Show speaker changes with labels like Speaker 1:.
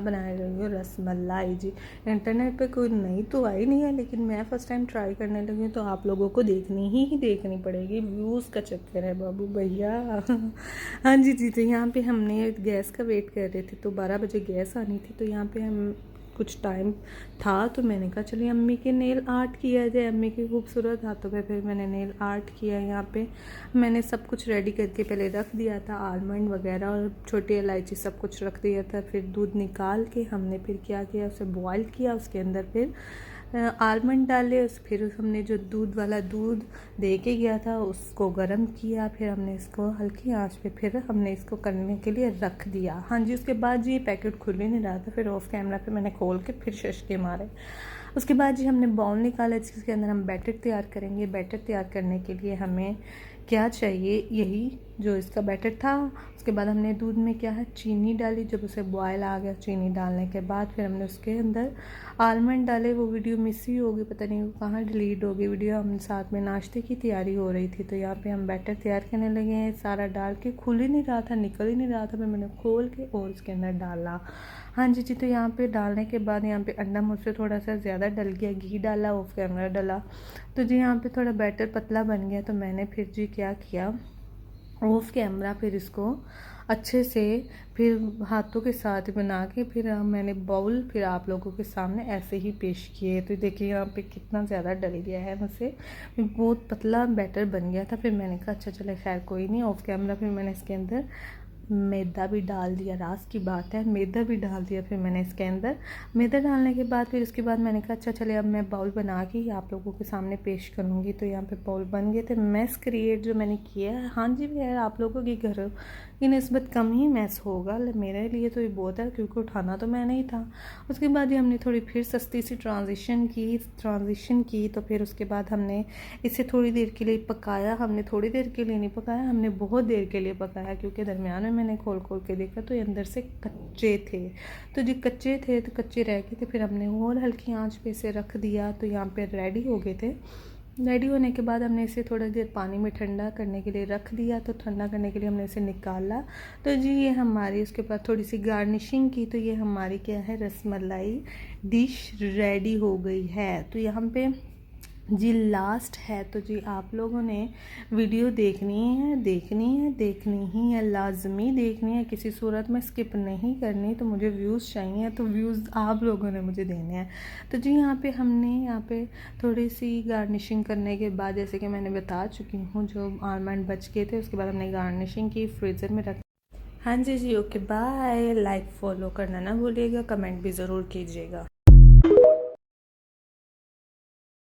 Speaker 1: बनाने लगी हूँ रसमलाई जी। इंटरनेट पे कोई नई तो आई नहीं है, लेकिन मैं फ़र्स्ट टाइम ट्राई करने लगी हूँ, तो आप लोगों को ही देखनी पड़ेगी। व्यूज़ का चक्कर है बाबू भैया। हाँ जी जी। तो यहाँ पे हमने गैस का वेट कर रहे थे, तो 12 बजे गैस आनी थी, तो यहाँ पे हम कुछ टाइम था, तो मैंने कहा चलिए अम्मी के नेल आर्ट किया जाए। अम्मी की खूबसूरत हाथों पे फिर मैंने नेल आर्ट किया। यहाँ पे मैंने सब कुछ रेडी करके पहले रख दिया था, आलमंड वगैरह और छोटी इलायची सब कुछ रख दिया था। फिर दूध निकाल के हमने फिर क्या किया, उसे बॉयल किया, उसके अंदर फिर आलमंड डाले। फिर हमने जो दूध वाला दूध दे के गया था उसको गर्म किया, फिर हमने इसको हल्की आंच पे फिर हमने इसको करने के लिए रख दिया। हाँ जी। उसके बाद जी पैकेट खुल ही नहीं रहा था, फिर ऑफ कैमरा पे मैंने खोल के फिर शशके मारे। उसके बाद जी हमने बाउल निकाला जिसके अंदर हम बैटर तैयार करेंगे। बैटर तैयार करने के लिए हमें क्या चाहिए, यही जो इसका बैटर था। उसके बाद हमने दूध में क्या है चीनी डाली, जब उसे बॉयल आ गया चीनी डालने के बाद फिर हमने उसके अंदर आलमंड डाले। वो वीडियो मिस ही होगी, पता नहीं वो कहाँ डिलीट हो गई वीडियो। हम साथ में नाश्ते की तैयारी हो रही थी, तो यहाँ पे हम बैटर तैयार करने लगे हैं। सारा डाल के खुल ही नहीं रहा था, निकल ही नहीं रहा था, फिर मैंने खोल के और उसके अंदर डाला। हाँ जी जी। तो यहाँ पे डालने के बाद यहाँ पे अंडा मुझसे थोड़ा सा ज़्यादा डल गया, घी डाला, ऑफ कैमरा डाला, तो जी यहाँ पे थोड़ा बैटर पतला बन गया। तो मैंने फिर जी क्या किया, ऑफ कैमरा फिर इसको अच्छे से फिर हाथों के साथ बना के फिर मैंने बाउल फिर आप लोगों के सामने ऐसे ही पेश किए। तो देखिए यहाँ पे कितना ज़्यादा डल गया है मुझसे, बहुत पतला बैटर बन गया था। फिर मैंने कहा अच्छा चले खैर कोई नहीं। ऑफ कैमरा फिर मैंने इसके अंदर मैदा भी डाल दिया, रास की बात है, मैदा भी डाल दिया। फिर मैंने इसके अंदर मैदा डालने के बाद फिर उसके बाद मैंने कहा अच्छा चले अब मैं बाउल बना के ही आप लोगों के सामने पेश करूँगी। तो यहाँ पे बाउल बन गए थे। मैस क्रिएट जो मैंने किया है, हाँ जी यार आप लोगों के घर की नस्बत कम ही मैस होगा, मेरे लिए तो ये बहुत है क्योंकि उठाना तो मैंने ही था। उसके बाद ये हमने थोड़ी फिर सस्ती सी ट्रांजिशन की। तो फिर उसके बाद हमने इसे थोड़ी देर के लिए पकाया। हमने थोड़ी देर के लिए नहीं पकाया, हमने बहुत देर के लिए पकाया, क्योंकि दरमियान में मैंने खोल के देखा तो ये अंदर से कच्चे थे। तो जो कच्चे थे तो कच्चे रह गए थे, फिर हमने और हल्की आंच पे इसे रख दिया। तो यहाँ पे रेडी हो गए थे। रेडी होने के बाद हमने इसे थोड़ा देर पानी में ठंडा करने के लिए रख दिया। तो ठंडा करने के लिए हमने इसे निकाला। तो जी ये हमारी उसके बाद थोड़ी सी गार्निशिंग की, तो ये हमारी क्या है रसमलाई डिश रेडी हो गई है। तो यहाँ पे जी लास्ट है, तो जी आप लोगों ने वीडियो देखनी ही है, लाजमी देखनी है, किसी सूरत में स्किप नहीं करनी। तो मुझे व्यूज़ चाहिए, तो व्यूज़ आप लोगों ने मुझे देने हैं। तो जी यहाँ पे हमने यहाँ पे थोड़ी सी गार्निशिंग करने के बाद, जैसे कि मैंने बता चुकी हूँ, जो आलमंड बच गए थे उसके बाद हमने गार्निशिंग की, फ्रीज़र में रख। हाँ जी जी ओके बाय। लाइक फॉलो करना ना भूलिएगा, कमेंट भी ज़रूर कीजिएगा।